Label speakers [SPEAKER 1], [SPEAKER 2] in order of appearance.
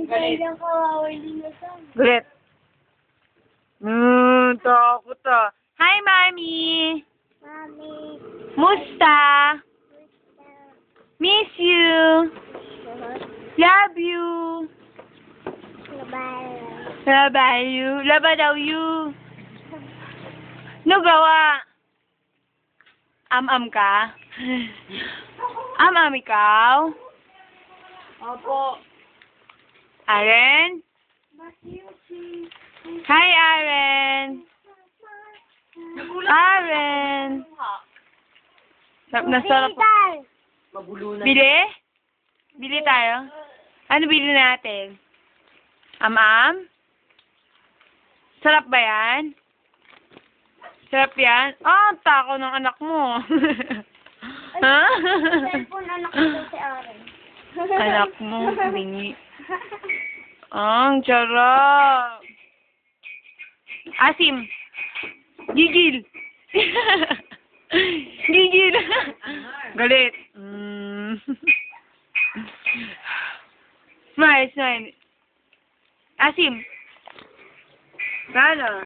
[SPEAKER 1] Galit.
[SPEAKER 2] Galit. Takot ah. Hi, Mami.
[SPEAKER 1] Mami.
[SPEAKER 2] Musta? Miss you. Love you. Love you. Love daw you. No gawa. Am ka? Am ikaw?
[SPEAKER 1] Opo.
[SPEAKER 2] Aren? Hi, Aren. Aren. Nasarap.
[SPEAKER 1] Mabulunan.
[SPEAKER 2] Bili? Bili tayo? Ano bili natin? Am-am? Sarap ba yan? Sarap yan? Ah, tako ng anak mo. Ha?
[SPEAKER 1] Cellphone anak ko si Aaron.
[SPEAKER 2] Anak mo, bingi. Ang sarap. Asim. Gigil. Gigil. Galit. Smile, smile. Asim. Gano'n?